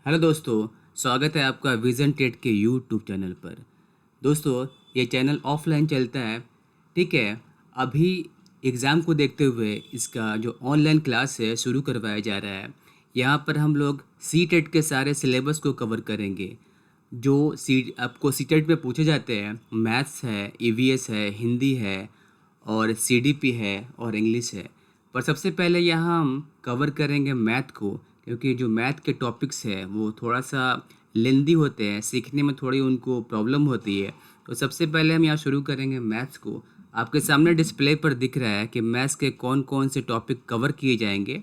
Hello दोस्तों, स्वागत है आपका विज़न टेट के यूट्यूब चैनल पर। दोस्तों, ये चैनल ऑफलाइन चलता है, ठीक है। अभी एग्ज़ाम को देखते हुए इसका जो ऑनलाइन क्लास है शुरू करवाया जा रहा है। यहाँ पर हम लोग सी टेट के सारे सिलेबस को कवर करेंगे। जो सी आपको सी टेट में पूछे जाते हैं, मैथ्स है, ईवीएस है, हिंदी है और सीडीपी है और इंग्लिश है। पर सबसे पहले यहाँ हम कवर करेंगे मैथ को, क्योंकि जो मैथ के टॉपिक्स है वो थोड़ा सा लेंदी होते हैं, सीखने में थोड़ी उनको प्रॉब्लम होती है। तो सबसे पहले हम यहाँ शुरू करेंगे मैथ्स को। आपके सामने डिस्प्ले पर दिख रहा है कि मैथ्स के कौन कौन से टॉपिक कवर किए जाएंगे।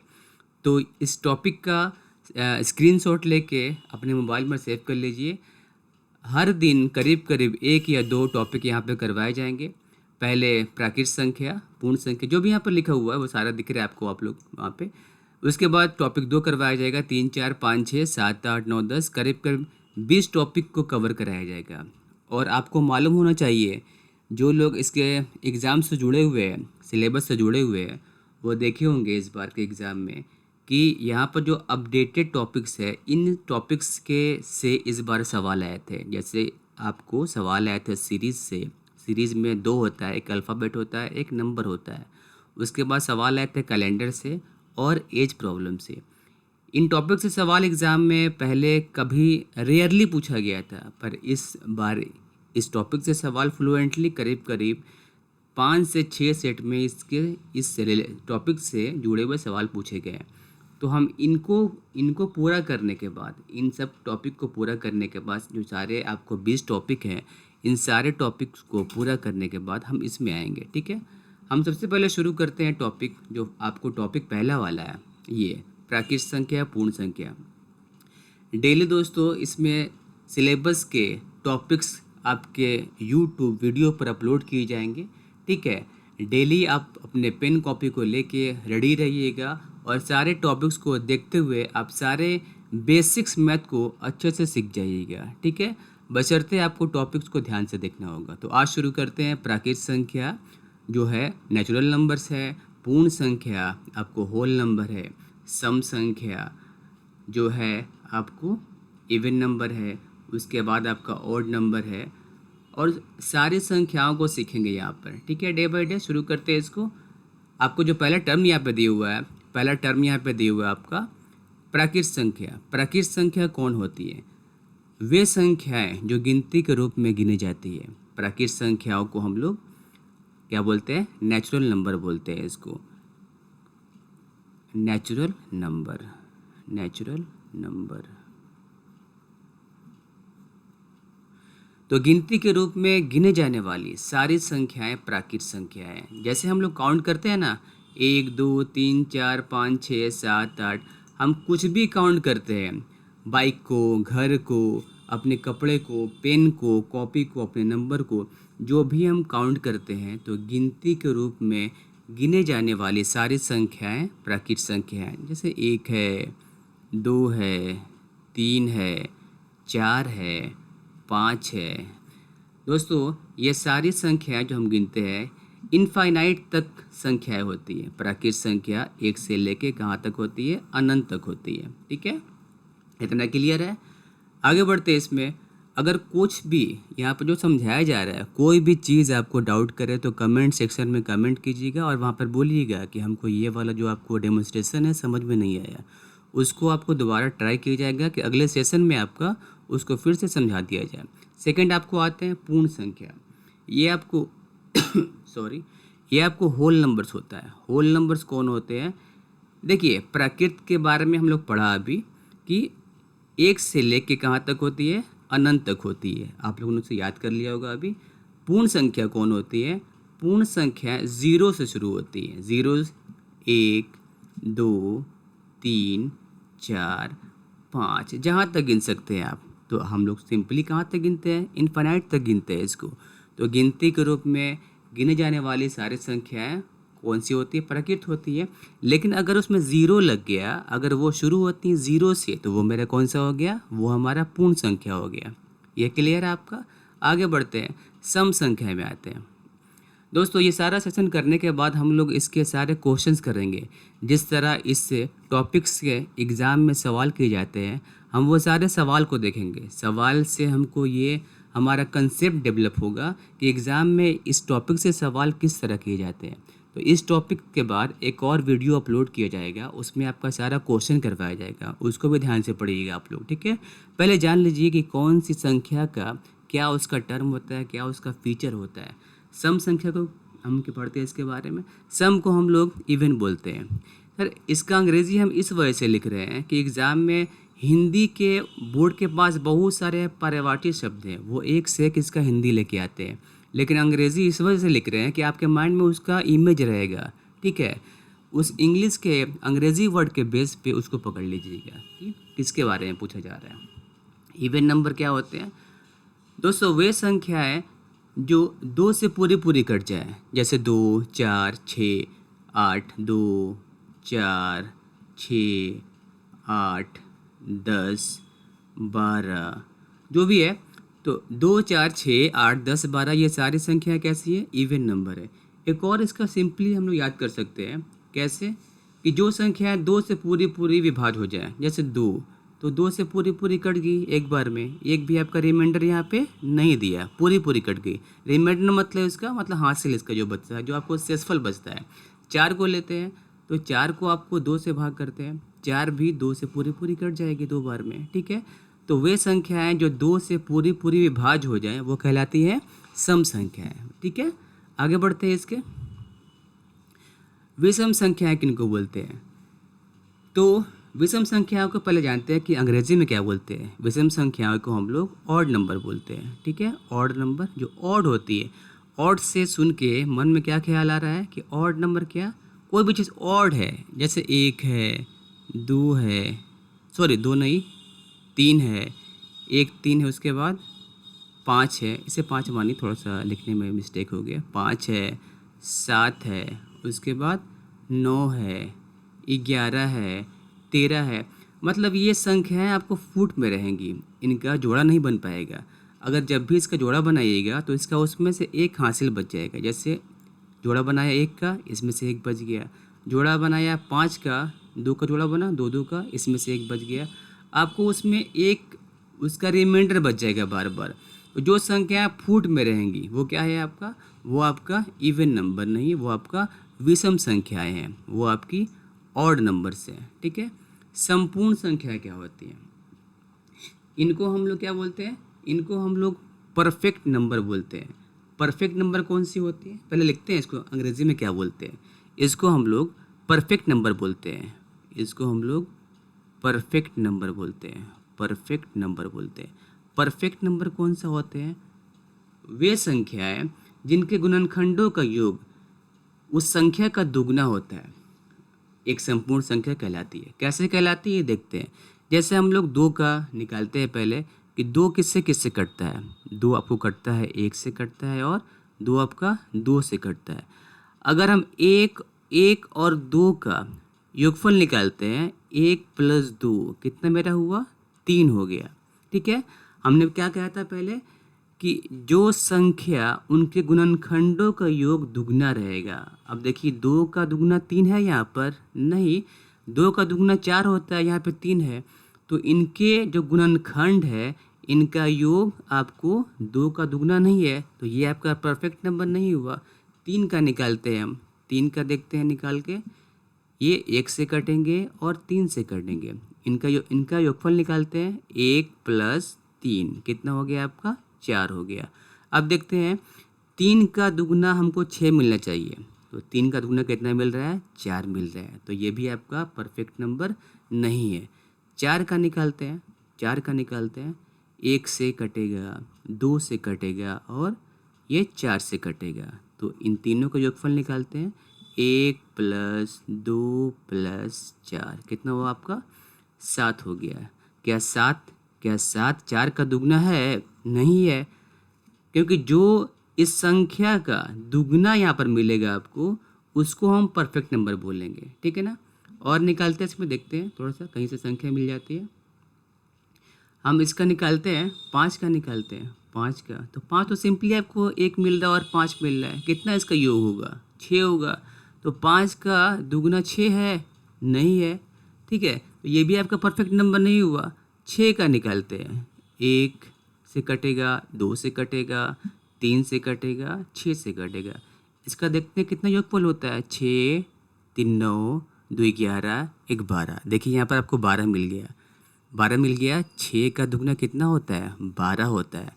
तो इस टॉपिक का स्क्रीनशॉट लेके अपने मोबाइल में सेव कर लीजिए। हर दिन करीब करीब एक या दो टॉपिक यहाँ पे करवाए जाएंगे। पहले प्राकृत संख्या, पूर्ण संख्या, जो भी यहाँ पर लिखा हुआ है वो सारा दिख रहा है आपको, आप लोग वहाँ पे। उसके बाद टॉपिक 2 करवाया जाएगा, 3 4 5 6 7 8 9 10 करीब करीब 20 टॉपिक को कवर कराया जाएगा। और आपको मालूम होना चाहिए, जो लोग इसके एग्ज़ाम से जुड़े हुए हैं, सिलेबस से जुड़े हुए हैं, वो देखे होंगे इस बार के एग्ज़ाम में कि यहाँ पर जो अपडेटेड टॉपिक्स है, इन टॉपिक्स के से इस बार सवाल आए थे। जैसे आपको सवाल आए थे सीरीज़ से। सीरीज़ में 2 होता है, एक अल्फ़ाबेट होता है, एक नंबर होता है। उसके बाद सवाल आए थे कैलेंडर से और एज प्रॉब्लम से। इन टॉपिक से सवाल एग्ज़ाम में पहले कभी रेयरली पूछा गया था, पर इस बार इस टॉपिक से सवाल फ्लुएंटली करीब करीब 5 से 6 सेट में इस टॉपिक से जुड़े हुए सवाल पूछे गए हैं। तो हम इनको इनको पूरा करने के बाद, इन सब टॉपिक को पूरा करने के बाद, जो सारे आपको 20 टॉपिक हैं, इन सारे टॉपिक्स को पूरा करने के बाद हम इसमें आएंगे, ठीक है। हम सबसे पहले शुरू करते हैं टॉपिक, जो आपको टॉपिक पहला वाला है, ये प्राकृत संख्या, पूर्ण संख्या। डेली दोस्तों इसमें सिलेबस के टॉपिक्स आपके यूट्यूब वीडियो पर अपलोड किए जाएंगे, ठीक है। डेली आप अपने पेन कॉपी को लेके रेडी रहिएगा और सारे टॉपिक्स को देखते हुए आप सारे बेसिक्स मैथ को अच्छे से सीख जाइएगा, ठीक है। बशर्ते आपको टॉपिक्स को ध्यान से देखना होगा। तो आज शुरू करते हैं। प्राकृत संख्या जो है नेचुरल नंबर्स है, पूर्ण संख्या आपको होल नंबर है, सम संख्या जो है आपको इवन नंबर है, उसके बाद आपका ऑड नंबर है, और सारी संख्याओं को सीखेंगे यहाँ पर, ठीक है। डे बाय डे शुरू करते हैं इसको। आपको जो पहला टर्म यहाँ पे दिया हुआ है, पहला टर्म यहाँ पे दिया हुआ है आपका प्राकृत संख्या। प्राकृत संख्या कौन होती है? वे संख्याएं जो गिनती के रूप में गिनी जाती है। प्राकृत संख्याओं को हम लोग क्या बोलते हैं? नेचुरल नंबर बोलते हैं इसको। Natural number, natural number. तो गिनती के रूप में गिने जाने वाली सारी संख्याएं प्राकृत संख्याएं हैं। जैसे हम लोग काउंट करते हैं ना, 1 2 3 4 5 6 7 8, हम कुछ भी काउंट करते हैं, बाइक को, घर को, अपने कपड़े को, पेन को, कॉपी को, अपने नंबर को, जो भी हम काउंट करते हैं, तो गिनती के रूप में गिने जाने वाली सारी संख्याएं प्राकृत संख्याएं। जैसे 1 है, 2 है, 3 है, 4 है, 5 है। दोस्तों ये सारी संख्याएं जो हम गिनते हैं, इनफाइनाइट तक संख्याएं होती है। प्राकृत संख्या 1 से लेके कहाँ तक होती है? अनंत तक होती है, ठीक है। इतना क्लियर है? आगे बढ़ते हैं इसमें। अगर कुछ भी यहाँ पर जो समझाया जा रहा है, कोई भी चीज़ आपको डाउट करे तो कमेंट सेक्शन में कमेंट कीजिएगा और वहाँ पर बोलिएगा कि हमको ये वाला जो आपको डेमोन्स्ट्रेशन है समझ में नहीं आया। उसको आपको दोबारा ट्राई किया जाएगा कि अगले सेशन में आपका उसको फिर से समझा दिया जाए। सेकंड आपको आते हैं पूर्ण संख्या। ये आपको सॉरी, ये आपको होल नंबर्स होता है। होल नंबर्स कौन होते हैं? देखिए, प्राकृत के बारे में हम लोग पढ़ा अभी कि 1 से लेके कहाँ तक होती है? अनंत तक होती है। आप लोगों ने उसे याद कर लिया होगा अभी। पूर्ण संख्या कौन होती है? पूर्ण संख्या 0 से शुरू होती है। 0 1 2 3 4 5, जहाँ तक गिन सकते हैं आप। तो हम लोग सिंपली कहाँ तक गिनते हैं? इनफाइनाइट तक गिनते हैं इसको। तो गिनती के रूप में गिने जाने वाली सारी संख्याएं कौन सी होती है? प्राकृत होती है। लेकिन अगर उसमें 0 लग गया, अगर वो शुरू होती है 0 से, तो वो मेरा कौन सा हो गया? वो हमारा पूर्ण संख्या हो गया। ये क्लियर है आपका? आगे बढ़ते हैं, सम संख्या में आते हैं। दोस्तों ये सारा सेशन करने के बाद हम लोग इसके सारे क्वेश्चंस करेंगे। जिस तरह इससे टॉपिक्स के एग्ज़ाम में सवाल किए जाते हैं, हम वो सारे सवाल को देखेंगे। सवाल से हमको ये हमारा कंसेप्ट डेवलप होगा कि एग्ज़ाम में इस टॉपिक से सवाल किस तरह किए जाते हैं। तो इस टॉपिक के बाद एक और वीडियो अपलोड किया जाएगा, उसमें आपका सारा क्वेश्चन करवाया जाएगा, उसको भी ध्यान से पढ़िएगा आप लोग, ठीक है। पहले जान लीजिए कि कौन सी संख्या का क्या उसका टर्म होता है, क्या उसका फीचर होता है। सम संख्या को हम क्या पढ़ते हैं इसके बारे में। सम को हम लोग इवन बोलते हैं। सर इसका अंग्रेज़ी हम इस वजह से लिख रहे हैं कि एग्ज़ाम में हिंदी के बोर्ड के पास बहुत सारे पर्यायवाची शब्द हैं, वो एक से एक इसका हिंदी लेके आते हैं, लेकिन अंग्रेज़ी इस वजह से लिख रहे हैं कि आपके माइंड में उसका इमेज रहेगा, ठीक है। उस इंग्लिश के अंग्रेज़ी वर्ड के बेस पे उसको पकड़ लीजिएगा कि किसके बारे में पूछा जा रहा है। इवन नंबर क्या होते हैं दोस्तों? वे संख्याएं जो 2 से पूरी पूरी कट जाए, जैसे 2, 4, 6, 8, 2, 4, 6, 8, 10, 12 जो भी है। तो 2, 4, 6, 8, 10, 12 ये सारी संख्या कैसी है? इवन नंबर है। एक और इसका सिंपली हम लोग याद कर सकते हैं, कैसे कि जो संख्या 2 से पूरी पूरी विभाज्य हो जाए, जैसे 2, तो 2 से पूरी पूरी कट गई एक बार में, एक भी आपका रिमाइंडर यहाँ पे नहीं दिया, पूरी पूरी कट गई। रिमाइंडर मतलब इसका मतलब हासिल इसका जो बचता है, जो आपको शेषफल बचता है। 4 को लेते हैं तो 4 को आपको 2 से भाग करते हैं, 4 भी 2 से पूरी पूरी कट जाएगी 2 बार में, ठीक है। तो वे संख्याएं जो 2 से पूरी पूरी विभाज्य हो जाएं वो कहलाती है सम संख्याएं, ठीक है। आगे बढ़ते हैं इसके। विषम संख्याएं किनको बोलते हैं? तो विषम संख्याओं को पहले जानते हैं कि अंग्रेजी में क्या बोलते हैं। विषम संख्याओं को हम लोग ऑड नंबर बोलते हैं, ठीक है। ऑड नंबर जो ऑड होती है, ऑड से सुन के मन में क्या ख्याल आ रहा है कि ऑड नंबर क्या? कोई भी चीज़ ऑड है, जैसे 1 है, 2 है, सॉरी 2 नहीं 3 है, 1 3 है, उसके बाद 5 है, इसे 5 मानी, थोड़ा सा लिखने में मिस्टेक हो गया। 5 है, 7 है, उसके बाद 9 है, 11 है, 13 है। मतलब ये संख्याएं आपको फुट में रहेंगी, इनका जोड़ा नहीं बन पाएगा। अगर जब भी इसका जोड़ा बनाइएगा तो इसका उसमें से एक हासिल बच जाएगा। जैसे जोड़ा बनाया 1 का, इसमें से 1 बच गया। जोड़ा बनाया 5 का, 2 का जोड़ा बना, 2 2 का, इसमें से 1 बच गया। आपको उसमें एक उसका रिमाइंडर बच जाएगा बार बार। तो जो संख्या फुट में रहेंगी वो क्या है आपका? वो आपका इवन नंबर नहीं, वो आपका विषम संख्याएं हैं, वो आपकी ऑड नंबर से है, ठीक है। संपूर्ण संख्या क्या होती है? इनको हम लोग क्या बोलते हैं? इनको हम लोग परफेक्ट नंबर बोलते हैं। परफेक्ट नंबर कौन सी होती है? पहले लिखते हैं इसको अंग्रेजी में क्या बोलते हैं। इसको हम लोग परफेक्ट नंबर बोलते हैं। इसको हम लोग परफेक्ट नंबर बोलते हैं। परफेक्ट नंबर बोलते हैं। परफेक्ट नंबर कौन सा होते हैं? वे संख्याएं जिनके गुणनखंडों का योग उस संख्या का दुगना होता है, एक संपूर्ण संख्या कहलाती है। कैसे कहलाती है देखते हैं। जैसे हम लोग 2 का निकालते हैं पहले कि 2 किससे किससे कटता है। 2 आपको कटता है 1 से कटता है, और 2 आपका 2 से कटता है। अगर हम 1 और 2 का योगफल निकालते हैं, 1 + 2 कितना मेरा हुआ? 3 हो गया, ठीक है। हमने क्या कहा था पहले कि जो संख्या उनके गुणनखंडों का योग दुगना रहेगा। अब देखिए 2 का दुगना 3 है यहाँ पर, नहीं, 2 का दुगना 4 होता है, यहाँ पे 3 है। तो इनके जो गुणनखंड है इनका योग आपको 2 का दुगना नहीं है, तो ये आपका परफेक्ट नंबर नहीं हुआ। 3 का निकालते हैं हम, 3 का देखते हैं निकाल के, ये 1 से कटेंगे और 3 से कटेंगे। इनका योगफल निकालते हैं, 1 + 3 कितना हो गया आपका? 4 हो गया। अब देखते हैं 3 का दुगना हमको 6 मिलना चाहिए, तो 3 का दुगना कितना मिल रहा है? 4 मिल रहा है, तो ये भी आपका परफेक्ट नंबर नहीं है। 4 का निकालते हैं, 4 का निकालते हैं, 1 से कटेगा, 2 से कटेगा और ये 4 से कटेगा। तो इन तीनों का योगफल निकालते हैं, 1 + 2 + 4 कितना हुआ आपका? 7 हो गया। क्या 7 4 का दुगना है? नहीं है, क्योंकि जो इस संख्या का दुगना यहाँ पर मिलेगा आपको, उसको हम परफेक्ट नंबर बोलेंगे, ठीक है ना। और निकालते हैं इसमें, देखते हैं थोड़ा सा कहीं से संख्या मिल जाती है। हम इसका निकालते हैं, 5 का निकालते हैं। 5 का, तो 5 तो सिंपली आपको 1 मिल रहा है और 5 मिल रहा है, कितना इसका योग होगा? 6 होगा। तो 5 का दुगना 6 है? नहीं है। ठीक है, तो ये भी आपका परफेक्ट नंबर नहीं हुआ। 6 का निकालते हैं, 1 से कटेगा, 2 से कटेगा, 3 से कटेगा, 6 से कटेगा। इसका देखते हैं कितना योगफल होता है। 6 3 9 2 11 1 12। देखिए यहाँ पर आपको 12 मिल गया। 12 मिल गया। 6 का दुगना कितना होता है? 12 होता है।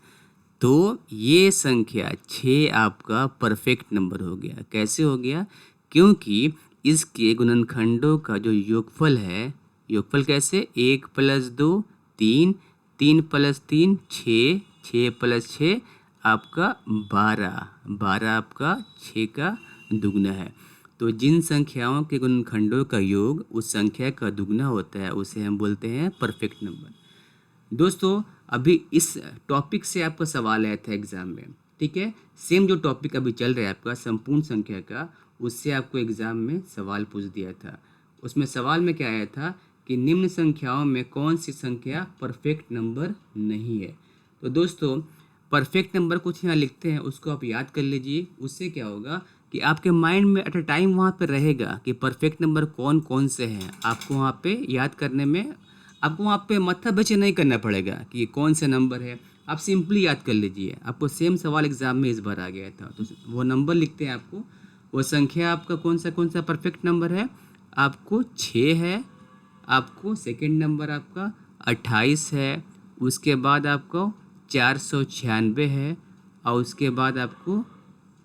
तो ये संख्या 6 आपका परफेक्ट नंबर हो गया। कैसे हो गया? क्योंकि इसके गुणनखंडों का जो योगफल है, योगफल कैसे? 1 + 2 3, 3 + 3 6, 6 + 6 आपका 12, 12 आपका 6 का दुगना है। तो जिन संख्याओं के गुणनखंडों का योग उस संख्या का दुगना होता है उसे हम बोलते हैं परफेक्ट नंबर। दोस्तों, अभी इस टॉपिक से आपका सवाल आया था एग्ज़ाम में, ठीक है। सेम जो टॉपिक अभी चल रहा है आपका संपूर्ण संख्या का, उससे आपको एग्ज़ाम में सवाल पूछ दिया था। उसमें सवाल में क्या आया था कि निम्न संख्याओं में कौन सी संख्या परफेक्ट नंबर नहीं है। तो दोस्तों, परफेक्ट नंबर कुछ यहाँ लिखते हैं, उसको आप याद कर लीजिए। उससे क्या होगा कि आपके माइंड में एट अ टाइम वहाँ पे रहेगा कि परफेक्ट नंबर कौन कौन से हैं। आपको वहाँ पे याद करने में, आपको वहाँ पे माथा बेचे नहीं करना पड़ेगा कि ये कौन सा नंबर है। आप सिंपली याद कर लीजिए। आपको सेम सवाल एग्ज़ाम में इस बार आ गया था, तो वो नंबर लिखते हैं आपको। वो संख्या आपका कौन सा परफेक्ट नंबर है? आपको 6 है। आपको सेकंड नंबर आपका 28 है। उसके बाद आपको 496 है। और उसके बाद आपको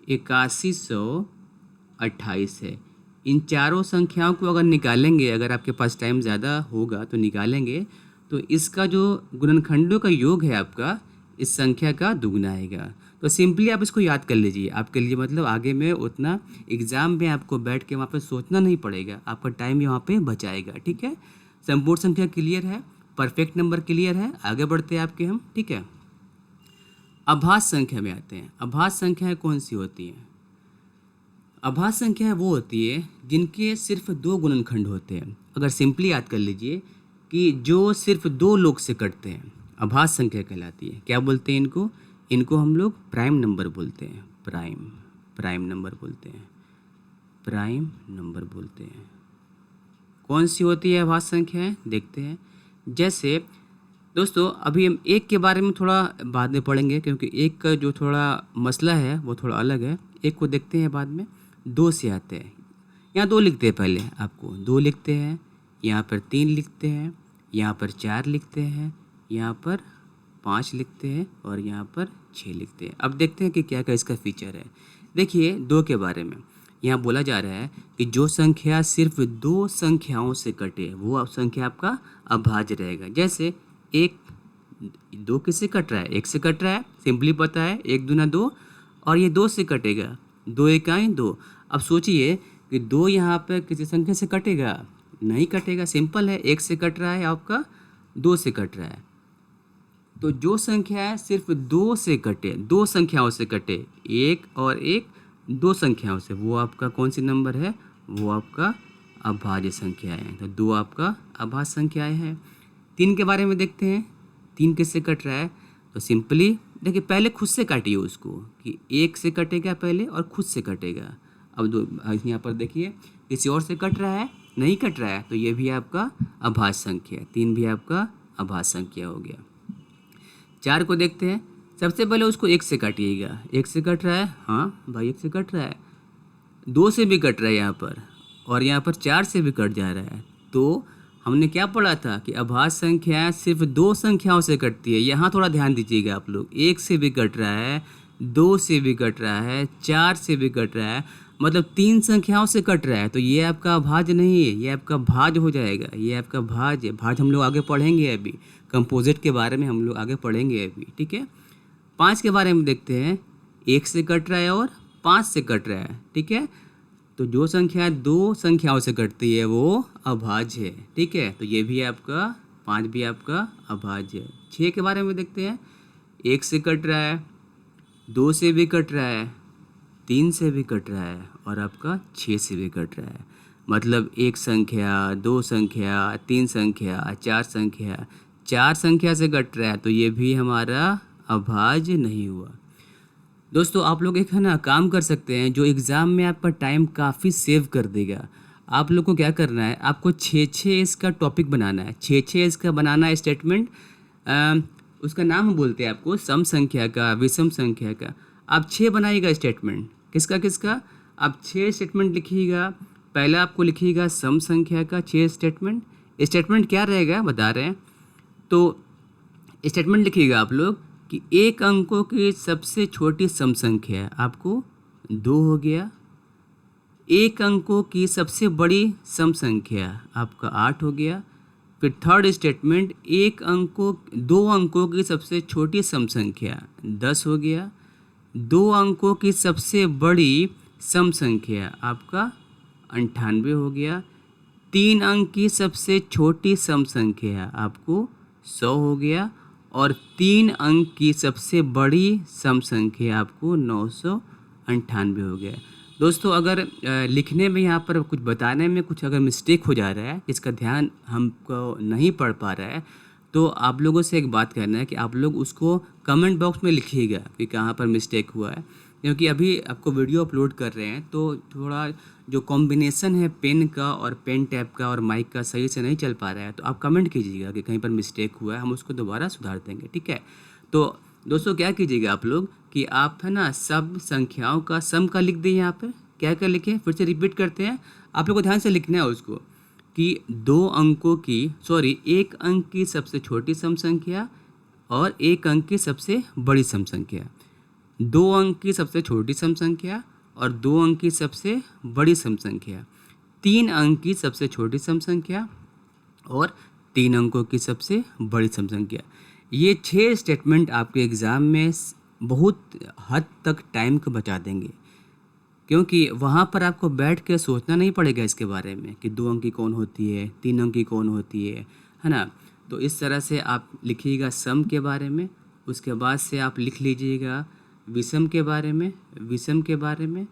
8128 है। इन चारों संख्याओं को अगर निकालेंगे, अगर आपके पास टाइम ज़्यादा होगा तो निकालेंगे, तो इसका जो गुणनखंडों का योग है आपका इस संख्या का दुगना आएगा। तो सिंपली आप इसको याद कर लीजिए। आपके लिए मतलब आगे में उतना एग्ज़ाम में आपको बैठ के वहाँ पे सोचना नहीं पड़ेगा, आपका टाइम यहाँ पे बचाएगा। ठीक है, संपूर्ण संख्या क्लियर है, परफेक्ट नंबर क्लियर है। आगे बढ़ते हैं आपके हम, ठीक है। अभाज्य संख्या में आते हैं। अभाज्य संख्याएँ कौन सी होती हैं? अभाज्य संख्याएँ वो होती है जिनके सिर्फ 2 गुणनखंड होते हैं। अगर सिंपली याद कर लीजिए कि जो सिर्फ 2 लोग से कटते हैं, अभाज्य संख्या कहलाती है। क्या बोलते हैं इनको? इनको हम लोग प्राइम नंबर बोलते हैं। प्राइम नंबर बोलते हैं। प्राइम नंबर बोलते हैं। कौन सी होती है अभाज्य संख्याएँ? देखते हैं। जैसे दोस्तों, अभी हम एक के बारे में थोड़ा बाद में पढ़ेंगे, क्योंकि एक का जो थोड़ा मसला है वो थोड़ा अलग है। एक को देखते हैं बाद में। 2 से आते हैं। यहाँ 2 लिखते हैं, पहले आपको 2 लिखते हैं, यहाँ पर 3 लिखते हैं, यहाँ पर 4 लिखते हैं, यहाँ पर 5 लिखते हैं और यहाँ पर 6 लिखते हैं। अब देखते हैं कि क्या क्या इसका फीचर है। देखिए 2 के बारे में यहाँ बोला जा रहा है कि जो संख्या सिर्फ 2 संख्याओं से कटे वो संख्या आपका अभाज्य रहेगा। जैसे 1, 2 किससे कट रहा है? 1 से कट रहा है, सिंपली पता है 1 दूना 2, और ये 2 से कटेगा, 2 एकाई 2। अब सोचिए कि 2 यहाँ पर किसी संख्या से कटेगा? नहीं कटेगा, सिंपल है। 1 से कट रहा है आपका, 2 से कट रहा है। तो जो संख्या है सिर्फ 2 से कटे, 2 संख्याओं से कटे, 1 और 1, 2 संख्याओं से, वो आपका कौन सी नंबर है? वो आपका अभाज्य संख्या है। तो 2 आपका अभाज्य संख्याएँ हैं। 3 के बारे में देखते हैं। 3 किससे कट रहा है? तो सिंपली देखिए, पहले खुद से काटिए उसको कि 1 से कटेगा पहले और खुद से कटेगा। अब यहाँ पर देखिए किसी और से कट रहा है? नहीं कट रहा है, तो ये भी आपका अभाज्य संख्या है। 3 भी आपका अभाज्य संख्या हो गया। 4 को देखते हैं। सबसे पहले उसको 1 से काटिएगा। 1 से कट रहा है? हाँ भाई, 1 से कट रहा है। 2 से भी कट रहा है यहाँ पर, और यहाँ पर 4 से भी कट जा रहा है। तो हमने क्या पढ़ा था कि अभाज्य संख्या सिर्फ 2 संख्याओं से कटती है। यहाँ थोड़ा ध्यान दीजिएगा आप लोग। 1 से भी कट रहा है, 2 से भी कट रहा है, 4 से भी कट रहा है, मतलब 3 संख्याओं से कट रहा है। तो ये आपका अभाज्य नहीं है, ये आपका भाज्य हो जाएगा। ये आपका भाज्य। भाज्य हम लोग आगे पढ़ेंगे, अभी कंपोजिट के बारे में हम लोग आगे पढ़ेंगे अभी, ठीक है। 5 के बारे में देखते हैं। 1 से कट रहा है और 5 से कट रहा है, ठीक है। तो जो संख्या 2 संख्याओं से कटती है वो अभाज्य है, ठीक है। तो ये भी आपका 5 भी आपका अभाज्य है। 6 के बारे में देखते हैं। 1 से कट रहा है, 2 से भी कट रहा है, 3 से भी कट रहा है और आपका 6 से भी कट रहा है। मतलब 1 संख्या, 2 संख्या, 3 संख्या, 4 संख्या, 4 संख्या से कट रहा है, तो ये भी हमारा अभाज्य नहीं हुआ। दोस्तों आप लोग एक है ना काम कर सकते हैं जो एग्ज़ाम में आपका टाइम काफ़ी सेव कर देगा। आप लोग को क्या करना है, आपको छः इसका टॉपिक बनाना है, छः इसका बनाना है स्टेटमेंट। उसका नाम बोलते हैं आपको सम संख्या का, विषम संख्या का। आप 6 बनाइएगा स्टेटमेंट। किसका किसका? आप 6 स्टेटमेंट लिखिएगा। पहला आपको लिखिएगा सम संख्या का 6 स्टेटमेंट। स्टेटमेंट क्या रहेगा बता रहे हैं। तो स्टेटमेंट लिखिएगा आप लोग कि एक अंकों की सबसे छोटी सम संख्या है, आपको 2 हो गया। एक अंकों की सबसे बड़ी सम संख्या आपका 8 हो गया। फिर थर्ड स्टेटमेंट दो अंकों की सबसे छोटी सम संख्या 10 हो गया। 2 अंकों की सबसे बड़ी सम संख्या आपका 98 हो गया। 3 अंक की सबसे छोटी सम संख्या आपको 100 हो गया। और 3 अंक की सबसे बड़ी सम संख्या आपको 998 हो गया। दोस्तों अगर लिखने में यहाँ पर कुछ बताने में कुछ अगर मिस्टेक हो जा रहा है, जिसका ध्यान हमको नहीं पड़ पा रहा है, तो आप लोगों से एक बात करना है कि आप लोग उसको कमेंट बॉक्स में लिखिएगा कि कहाँ पर मिस्टेक हुआ है। क्योंकि अभी आपको वीडियो अपलोड कर रहे हैं तो थोड़ा जो कॉम्बिनेशन है पेन का और पेन टैप का और माइक का सही से नहीं चल पा रहा है, तो आप कमेंट कीजिएगा कि कहीं पर मिस्टेक हुआ है, हम उसको दोबारा सुधार देंगे, ठीक है। तो दोस्तों क्या कीजिएगा आप लोग कि आप है ना सब संख्याओं का सम का लिख दें। यहाँ पर क्या क्या लिखें, फिर से रिपीट करते हैं, आप लोग को ध्यान से लिखना है उसको कि एक अंक की सबसे छोटी सम संख्या और एक अंक की सबसे बड़ी सम संख्या, 2 अंक की सबसे छोटी सम संख्या और 2 अंक की सबसे बड़ी सम संख्या, 3 अंक की सबसे छोटी सम संख्या और 3 अंकों की सबसे बड़ी सम संख्या। ये 6 स्टेटमेंट आपके एग्ज़ाम में बहुत हद तक टाइम को बचा देंगे, क्योंकि वहाँ पर आपको बैठ के सोचना नहीं पड़ेगा इसके बारे में कि 2 अंक की कौन होती है, 3 अंक की कौन होती है ना। तो इस तरह से आप लिखिएगा सम के बारे में, उसके बाद से आप लिख लीजिएगा विषम के बारे में,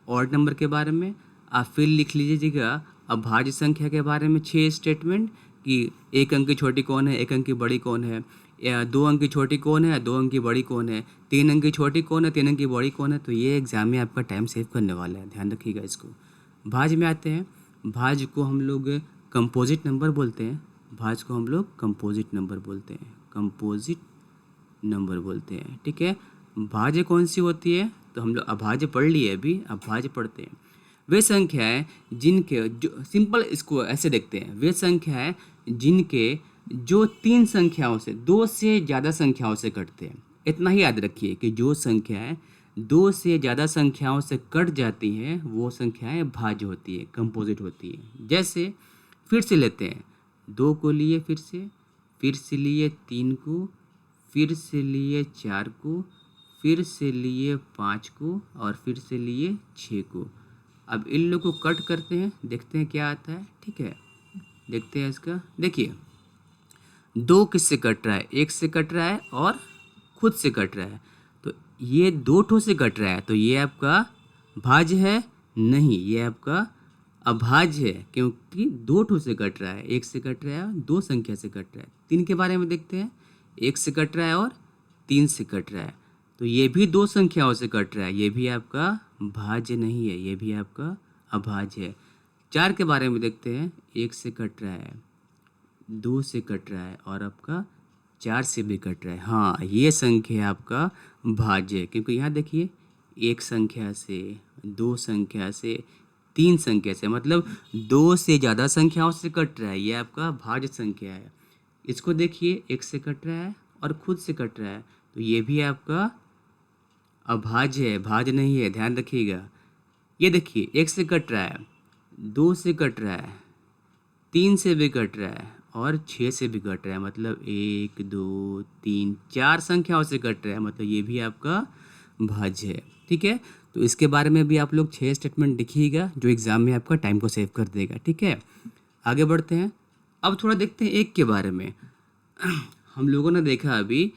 ऑड नंबर के बारे में। आप फिर लिख लीजिएगा अभाज्य संख्या के बारे में 6 स्टेटमेंट कि एक अंक की छोटी कौन है, एक अंक की बड़ी कौन है, या 2 अंक की छोटी कौन है, 2 अंक की बड़ी कौन है, 3 अंक की छोटी कौन है, 3 अंक की बड़ी कौन है। तो ये एग्ज़ाम में आपका टाइम सेव करने वाला है, ध्यान रखिएगा इसको। भाज्य में आते हैं। भाज्य को हम लोग कंपोजिट नंबर बोलते हैं, ठीक है। भाज्य कौन सी होती है, तो हम लोग अभाज्य पढ़ लिए, अभी अभाज्य पढ़ते हैं। वे संख्याएं जिनके जो सिंपल, इसको ऐसे देखते हैं, वे संख्याएं जिनके जो 3 संख्याओं से 2 से ज़्यादा संख्याओं से कटते हैं। इतना ही याद रखिए कि जो संख्याएं 2 से ज़्यादा संख्याओं से कट जाती हैं वो संख्याएं भाज्य होती है, कंपोजिट होती है। जैसे फिर से लेते हैं, 2 को लिए, फिर से लिए 3 को, फिर से लिए 4 को, फिर से लिए 5 को और फिर से लिए 6 को। अब इन लोग को कट करते हैं, देखते हैं क्या आता है, ठीक है। देखते हैं इसका, देखिए 2 किससे कट रहा है, 1 से कट रहा है और खुद से कट रहा है। तो ये 2 ठो से कट रहा है, तो ये आपका भाज्य है नहीं, ये आपका अभाज्य है, क्योंकि 2 ठो से कट रहा है, 1 से कट रहा है और 2 संख्या से कट रहा है। 3 के बारे में देखते हैं, 1 से कट रहा है और 3 से कट रहा है, तो ये भी 2 संख्याओं से कट रहा है, ये भी आपका भाज्य नहीं है, ये भी आपका अभाज्य है। 4 के बारे में देखते हैं, 1 से कट रहा है, 2 से कट रहा है और आपका 4 से भी कट रहा है। हाँ, ये संख्या आपका भाज्य है, क्योंकि यहाँ देखिए 1 संख्या से, 2 संख्या से, 3 संख्या से, मतलब 2 से ज़्यादा संख्याओं से कट रहा है, ये आपका भाज्य संख्या है। इसको देखिए 1 से कट रहा है और खुद से कट रहा है, तो ये भी आपका अभाज्य है, भाज्य नहीं है, ध्यान रखिएगा। ये देखिए 1 से कट रहा है, 2 से कट रहा है, 3 से भी कट रहा है और 6 से भी कट रहा है, मतलब 1 2 3 4 संख्याओं से कट रहा है, मतलब ये भी आपका भाज्य है, ठीक है। तो इसके बारे में भी आप लोग 6 स्टेटमेंट लिखिएगा जो एग्ज़ाम में आपका टाइम को सेव कर देगा, ठीक है। आगे बढ़ते हैं, अब थोड़ा देखते हैं 1 के बारे में। हम लोगों ने देखा अभी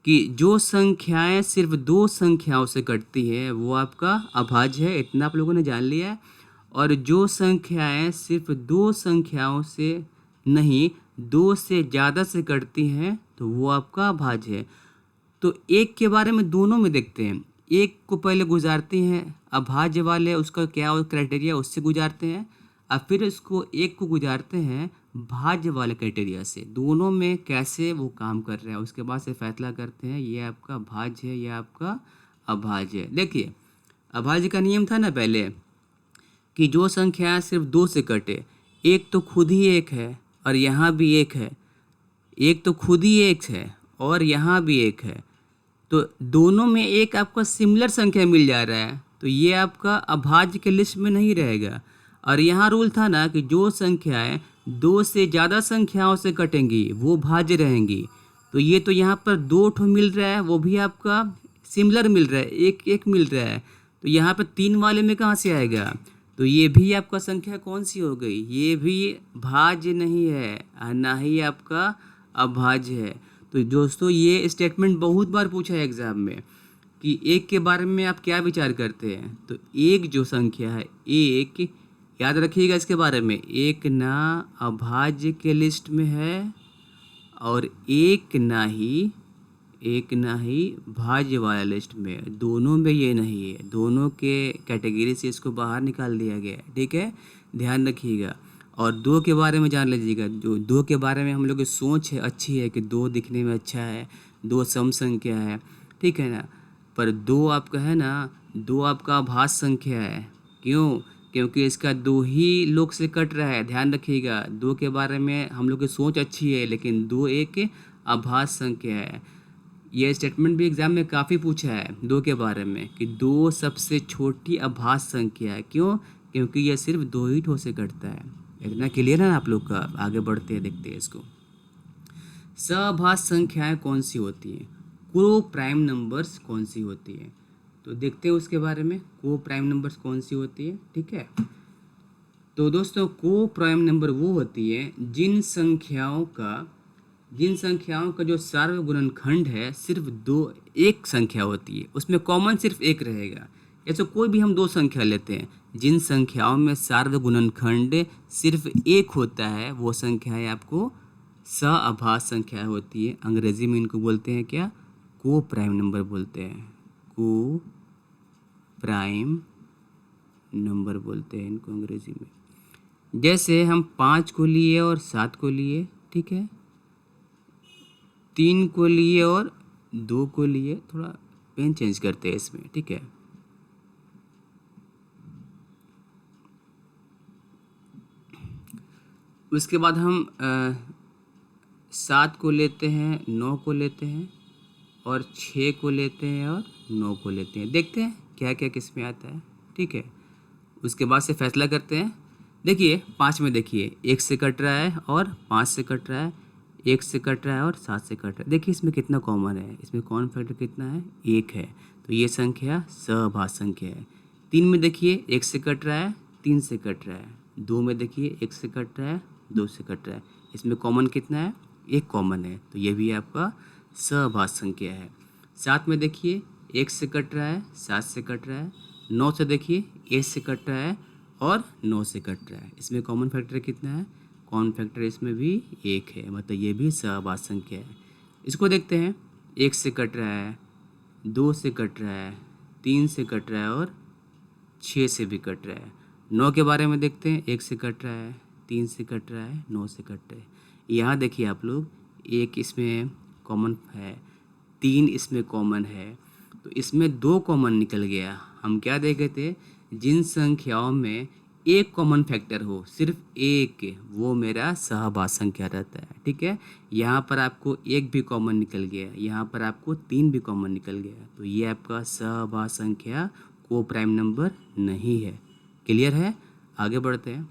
कि जो संख्याएं सिर्फ 2 संख्याओं से कटती है वो आपका अभाज्य है, इतना आप लोगों ने जान लिया है। और जो संख्याएं सिर्फ 2 संख्याओं से नहीं, 2 से ज़्यादा से कटती हैं तो वो आपका भाज्य है। तो एक के बारे में दोनों में देखते हैं। एक को पहले गुजारते हैं अभाज्य वाले, उसका क्या क्राइटेरिया उससे गुजारते हैं, और फिर उसको एक को गुजारते हैं भाज्य वाले क्राइटेरिया से। दोनों में कैसे वो काम कर रहे हैं उसके बाद से फैसला करते हैं ये आपका भाज्य है, ये आपका अभाज्य है। देखिए अभाज्य का नियम था ना पहले कि जो संख्या सिर्फ दो से कटे, एक तो खुद ही एक है और यहाँ भी एक है, एक तो खुद ही एक है और यहाँ भी एक है, तो दोनों में एक आपका सिमिलर संख्या मिल जा रहा है, तो ये आपका अभाज्य के लिस्ट में नहीं रहेगा। और यहाँ रूल था ना कि जो संख्याएं दो से ज़्यादा संख्याओं से कटेंगी वो भाज्य रहेंगी। तो ये तो यहाँ पर दो ठो मिल रहा है, वो भी आपका सिमिलर मिल रहा है, एक एक मिल रहा है, तो यहाँ पर तीन वाले में कहाँ से आएगा? तो ये भी आपका संख्या कौन सी हो गई? ये भी भाज्य नहीं है और ना ही आपका अभाज्य है। तो दोस्तों ये स्टेटमेंट बहुत बार पूछा है एग्ज़ाम में कि एक के बारे में आप क्या विचार करते हैं। तो एक जो संख्या है, एक याद रखिएगा इसके बारे में, एक ना अभाज्य के लिस्ट में है और एक ना ही भाज्य वाला लिस्ट में है। दोनों में ये नहीं है, दोनों के कैटेगरी से इसको बाहर निकाल दिया गया है। ठीक है, ध्यान रखिएगा। और दो के बारे में जान लीजिएगा, जो दो के बारे में हम लोग की सोच है अच्छी है कि दो दिखने में अच्छा है, दो सम संख्या है, ठीक है ना। पर दो आपका है ना, दो आपका अभाज्य संख्या है। क्यों? क्योंकि इसका दो ही लोग से कट रहा है। ध्यान रखिएगा, दो के बारे में हम लोग की सोच अच्छी है लेकिन दो एक अभाज्य संख्या है। ये स्टेटमेंट भी एग्जाम में काफ़ी पूछा है दो के बारे में कि दो सबसे छोटी अभाज्य संख्या है। क्यों? क्योंकि यह सिर्फ दो ही ठो से कटता है। इतना क्लियर है ना आप लोग का? आगे बढ़ते हैं, देखते हैं इसको। सअभाज्य संख्याएं कौन सी होती हैं? को प्राइम नंबर्स कौन सी होती है? तो देखते हैं उसके बारे में, को प्राइम नंबर्स कौन सी होती है। ठीक है, तो दोस्तों को प्राइम नंबर वो होती है जिन संख्याओं का जो सार्वगुणनखंड है सिर्फ दो, एक संख्या होती है, उसमें कॉमन सिर्फ एक रहेगा। ऐसे कोई भी हम दो संख्या लेते हैं, जिन संख्याओं में सार्वगुणनखंड सिर्फ एक होता है वो संख्याएं आपको सअभाज्य संख्या होती है। अंग्रेजी में इनको बोलते हैं क्या? को प्राइम नंबर बोलते हैं। को प्राइम नंबर बोलते हैं इनको अंग्रेजी में। जैसे हम 5 को लिए और 7 को लिए, ठीक है, 3 को लिए और 2 को लिए, थोड़ा पेन चेंज करते हैं इसमें, ठीक है। उसके बाद हम 7 को लेते हैं, 9 को लेते हैं और 6 को लेते हैं और 9 को लेते हैं। देखते हैं क्या क्या किस में आता है, ठीक है। उसके बाद से फैसला करते हैं। देखिए 5 में देखिए 1 से कट रहा है और 5 से कट रहा है, 1 से कट रहा है और 7 से कट रहा है। देखिए इसमें कितना कॉमन है, इसमें कॉमन फैक्टर कितना है? 1 है, तो ये संख्या सअभाज्य संख्या है। 3 में देखिए 1 से कट रहा है, 3 से कट रहा है। 2 में देखिए 1 से कट रहा है, 2 से कट रहा है। इसमें कॉमन कितना है? 1 कॉमन है, तो ये भी आपका सअभाज्य संख्या है। 7 में देखिए 1 से कट रहा है, 7 से कट रहा है। 9 से देखिए 1 से कट रहा है और 9 से कट रहा है। इसमें कॉमन फैक्टर कितना है? कॉमन फैक्टर इसमें भी 1 है, मतलब ये भी सअभाज्य संख्या है। इसको देखते हैं, 1 से कट रहा है, 2 से कट रहा है, 3 से कट रहा है और 6 से भी कट रहा है। 9 के बारे में देखते हैं, 1 से कट रहा है, 3 से कट रहा है, 9 से कट रहा है। यहाँ देखिए आप लोग, 1 इसमें कॉमन है, 3 इसमें कॉमन है, तो इसमें 2 कॉमन निकल गया। हम क्या देखे थे? जिन संख्याओं में एक कॉमन फैक्टर हो, सिर्फ एक, वो मेरा सहभाज्य संख्या रहता है, ठीक है। यहाँ पर आपको 1 भी कॉमन निकल गया, यहाँ पर आपको 3 भी कॉमन निकल गया, तो ये आपका सहभाज्य संख्या को प्राइम नंबर नहीं है। क्लियर है? आगे बढ़ते हैं।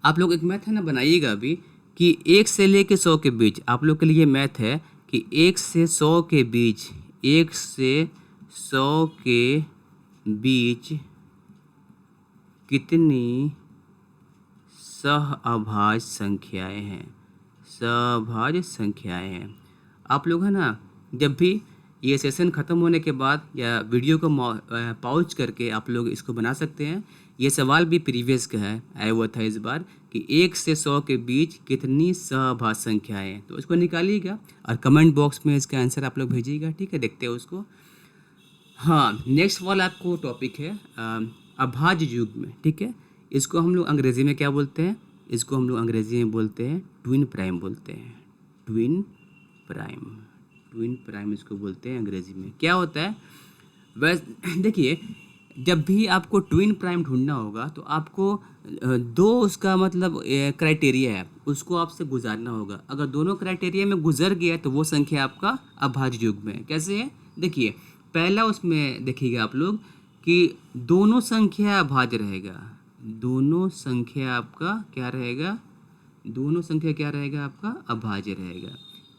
आप लोग एक मैथ है ना बनाइएगा अभी कि 1 से लेके 100 के बीच, आप लोग के लिए मैथ है कि 1 से 100 के बीच, 1 से 100 के बीच कितनी सहअभाज्य संख्याएं हैं? सहअभाज्य संख्याएं हैं। आप लोग है ना, जब भी ये सेशन ख़त्म होने के बाद या वीडियो को पॉज करके आप लोग इसको बना सकते हैं। ये सवाल भी प्रीवियस का है, आया हुआ था इस बार कि 1 से 100 के बीच कितनी सहभाज्य संख्याएं हैं, तो उसको निकालिएगा और कमेंट बॉक्स में इसका आंसर आप लोग भेजिएगा। ठीक है, देखते हैं उसको। हाँ, नेक्स्ट वाला आपको टॉपिक है अभाज्य युग में। ठीक है, इसको हम लोग अंग्रेज़ी में क्या बोलते हैं? इसको हम लोग अंग्रेज़ी में बोलते हैं ट्विन प्राइम बोलते हैं। ट्विन प्राइम, ट्विन प्राइम इसको बोलते हैं अंग्रेज़ी में। क्या होता है? बस देखिए, जब भी आपको ट्विन प्राइम ढूंढना होगा तो आपको दो उसका मतलब क्राइटेरिया है, उसको आपसे गुजारना होगा। अगर दोनों क्राइटेरिया में गुजर गया तो वो संख्या आपका अभाज्य युग्म है। कैसे है? देखिए, पहला उसमें देखिएगा आप लोग कि दोनों संख्या अभाज्य रहेगा। दोनों संख्या आपका क्या रहेगा? दोनों संख्या क्या रहेगा आपका? अभाज्य रहेगा।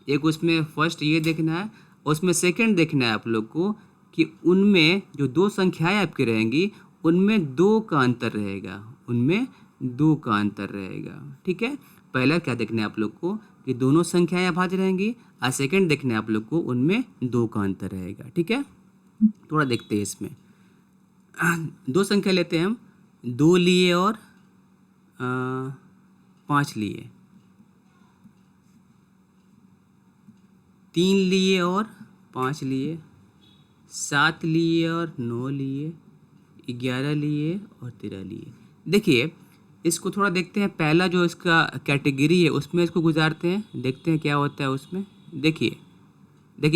एक उसमें फर्स्ट ये देखना है, उसमें सेकंड देखना है आप लोग को कि उनमें जो दो संख्याएं आपकी रहेंगी उनमें दो का अंतर रहेगा, उनमें दो का अंतर रहेगा। ठीक है, पहला क्या देखना है आप लोग को कि दोनों संख्याएं अभाज्य रहेंगी, और सेकंड देखना है आप लोग को उनमें दो का अंतर रहेगा। ठीक है, थोड़ा देखते हैं इसमें। दो संख्या लेते हैं हम, 2 लिए और 5 लिए, 3 लिए और 5 लिए, 7 लिए और 9 लिए, 11 लिए और 13 लिए। देखिए, इसको थोड़ा देखते हैं। पहला जो इसका कैटेगरी है उसमें इसको गुजारते हैं, देखते हैं क्या होता है उसमें। देखिए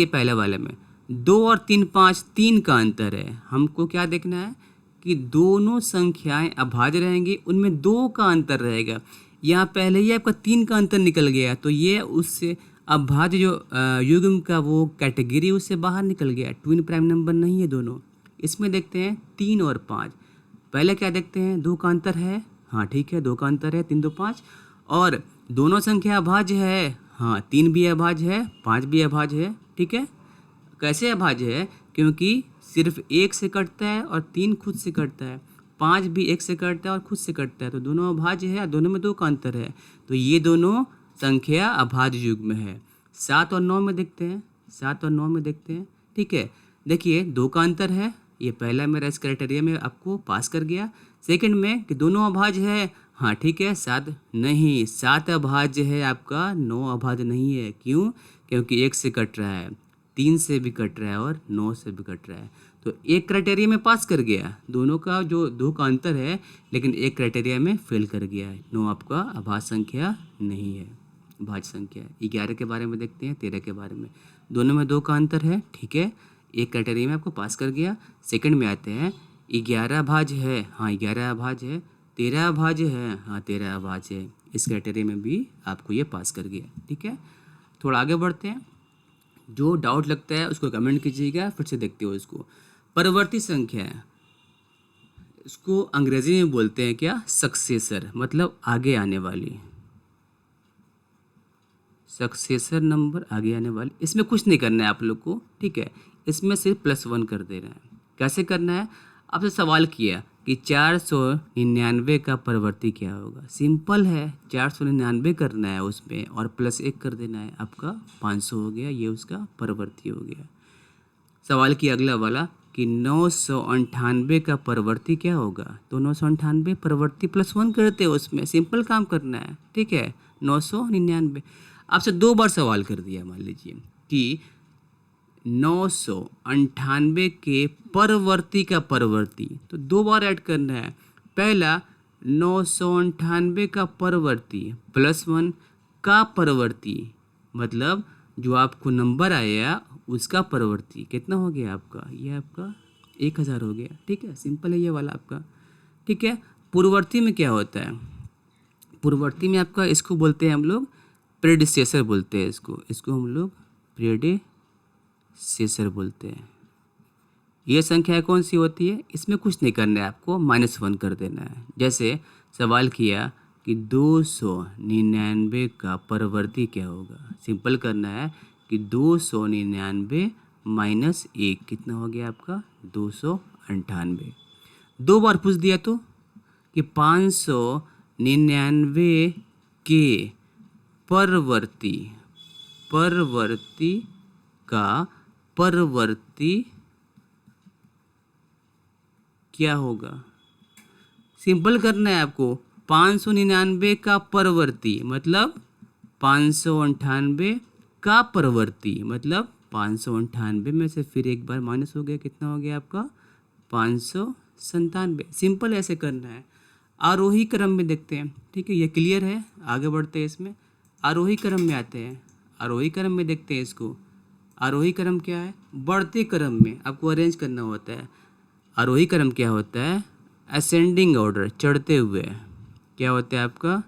पहले वाले में 2 और 3 5 3 का अंतर है। हमको क्या देखना है कि दोनों संख्याएं अभाज्य रहेंगी, उनमें 2 का अंतर रहेगा। यहाँ पहले ही आपका 3 का अंतर निकल गया, तो ये उससे अभाज्य जो युग्म का वो कैटेगरी उससे बाहर निकल गया, ट्विन प्राइम नंबर नहीं है दोनों। इसमें देखते हैं 3 और 5। पहले क्या देखते हैं? 2 का अंतर है। हाँ ठीक है, 2 का अंतर है, 3 2 5। और दोनों संख्या अभाज्य है। हाँ, 3 भी अभाज्य है, 5 भी अभाज्य है। ठीक है, कैसे अभाज्य है? क्योंकि सिर्फ 1 से कटता है और 3 खुद से कटता है, 5 भी 1 से कटता है और खुद से कटता है, तो दोनों अभाज्य है, दोनों में 2 का अंतर है, तो ये दोनों संख्या अभाज्य युग्म है। 7 और 9 में देखते हैं, 7 और 9 में देखते हैं। ठीक है, देखिए 2 का अंतर है, ये पहला मेरा इस क्राइटेरिया में आपको पास कर गया। सेकंड में कि दोनों अभाज्य है। हाँ ठीक है, 7 नहीं, 7 अभाज्य है आपका, 9 अभाज्य नहीं है। क्यों? क्योंकि 1 से कट रहा है, 3 से भी कट रहा है और 9 से भी कट रहा है, तो एक क्राइटेरिया में पास कर गया। दोनों का जो 2 का अंतर है, लेकिन एक क्राइटेरिया में फेल कर गया है। 9 आपका अभाज्य संख्या नहीं है, भाज्य संख्या है। 11 के बारे में देखते हैं, 13 के बारे में। दोनों में 2 का अंतर है। ठीक है, एक क्राइटेरिया में आपको पास कर गया। सेकंड में आते हैं, 11 अभाज्य है। हाँ 11 अभाज्य है। 13 अभाज्य है। हाँ 13 अभाज्य है। इस क्राइटेरिया में भी आपको ये पास कर गया। ठीक है, थोड़ा आगे बढ़ते हैं। जो डाउट लगता है उसको कमेंट कीजिएगा, फिर से देखते हो इसको। परवर्ती संख्या है, इसको अंग्रेजी में बोलते हैं क्या? सक्सेसर, मतलब आगे आने वाली, सक्सेसर नंबर, आगे आने वाली। इसमें कुछ नहीं करना है आप लोग को। ठीक है, इसमें सिर्फ +1 कर देना है। कैसे करना है? आपसे सवाल किया कि 499 का परवर्ती क्या होगा। सिंपल है, 499 करना है उसमें और +1 कर देना है, आपका 500 हो गया। ये उसका परवर्ती हो गया। सवाल किया अगला वाला कि 998 का परवर्ती क्या होगा, तो 998 परवर्ती +1 करते हैं उसमें, सिंपल काम करना है। ठीक है, 999। आपसे 2 बार सवाल कर दिया, मान लीजिए कि 998 के परवर्ती का परवर्ती, तो 2 बार ऐड करना है। पहला 998 का परवर्ती +1 का परवर्ती, मतलब जो आपको नंबर आया उसका परवर्ती कितना हो गया आपका? ये आपका 1000 हो गया। ठीक है, सिंपल है ये वाला आपका। ठीक है, पूर्ववर्ती में क्या होता है? पूर्ववर्ती में आपका इसको बोलते हैं हम लोग प्रेडिसेसर बोलते हैं, इसको हम लोग प्रेडिसेसर बोलते हैं। ये संख्या कौन सी होती है? इसमें कुछ नहीं करना है आपको, -1 कर देना है। जैसे सवाल किया कि 299 का परवर्ती क्या होगा, सिंपल करना है कि 299 -1 कितना हो गया आपका? 298। 2 बार पूछ दिया तो कि 599 के परवर्ती का परवर्ती क्या होगा? सिंपल करना है आपको। 599 का परवर्ती मतलब 598 का परवर्ती मतलब 598 में से फिर एक बार माइनस हो गया, कितना हो गया आपका? 597। सिंपल ऐसे करना है। आरोही क्रम में देखते हैं, ठीक है, ये क्लियर है। आगे बढ़ते हैं इसमें, आरोही क्रम में आते हैं। आरोही क्रम में देखते हैं इसको। आरोही क्रम क्या है? बढ़ते क्रम में आपको अरेंज करना होता है। आरोही क्रम क्या होता है? असेंडिंग ऑर्डर, चढ़ते हुए। क्या होता है आपका?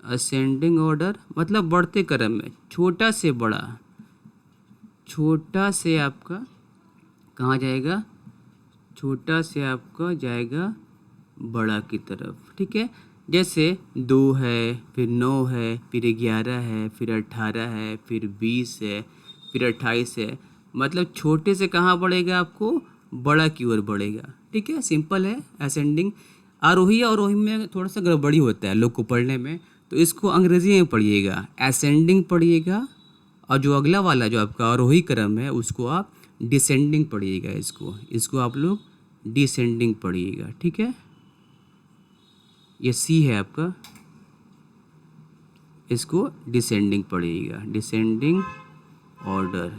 असेंडिंग ऑर्डर मतलब बढ़ते क्रम में, छोटा से बड़ा। छोटा से आपका कहाँ जाएगा? छोटा से आपका जाएगा बड़ा की तरफ, ठीक है। जैसे 2 है, फिर 9 है, फिर 11 है, फिर 18 है, फिर 20 है, फिर 28 है। मतलब छोटे से कहाँ बढ़ेगा? आपको बड़ा की ओर बढ़ेगा, ठीक है। सिंपल है असेंडिंग। आरोही और अवरोही में थोड़ा सा गड़बड़ी होता है लोग को पढ़ने में, तो इसको अंग्रेजी में पढ़िएगा, असेंडिंग पढ़िएगा। और जो अगला वाला जो आपका आरोही क्रम है उसको आप डिसेंडिंग पढ़िएगा। इसको आप लोग डिसेंडिंग पढ़िएगा, ठीक है। ये सी है आपका, इसको डिसेंडिंग पढ़िएगा, डिसेंडिंग ऑर्डर।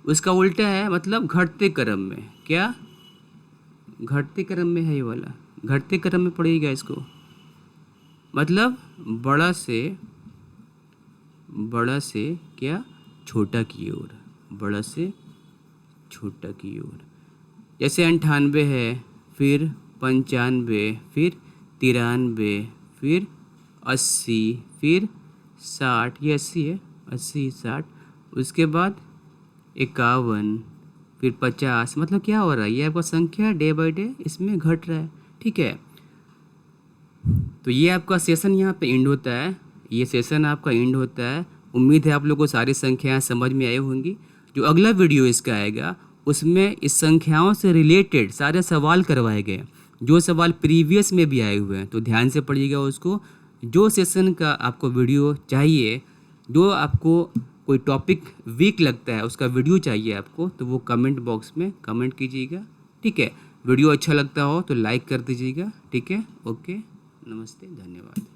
उसका उल्टा है मतलब घटते क्रम में। क्या? घटते क्रम में है ये वाला, घटते क्रम में पढ़िएगा इसको। मतलब बड़ा से क्या? छोटा की ओर, बड़ा से छोटा की ओर। जैसे 98 है, फिर 95, फिर 93, फिर 80, फिर 60। ये 80 है, 80 60। उसके बाद 51, फिर 50। मतलब क्या हो रहा है? ये आपका संख्या डे बाय डे इसमें घट रहा है, ठीक है। तो ये आपका सेशन यहाँ पे एंड होता है। ये सेशन आपका एंड होता है। उम्मीद है आप लोगों को सारी संख्याएं समझ में आई होंगी। जो अगला वीडियो इसका आएगा उसमें इस संख्याओं से रिलेटेड सारे सवाल करवाए गए, जो सवाल प्रीवियस में भी आए हुए हैं, तो ध्यान से पढ़िएगा उसको। जो सेशन का आपको वीडियो चाहिए, जो आपको कोई टॉपिक वीक लगता है उसका वीडियो चाहिए आपको, तो वो कमेंट बॉक्स में कमेंट कीजिएगा, ठीक है। वीडियो अच्छा लगता हो तो लाइक कर दीजिएगा, ठीक है। ओके, नमस्ते, धन्यवाद।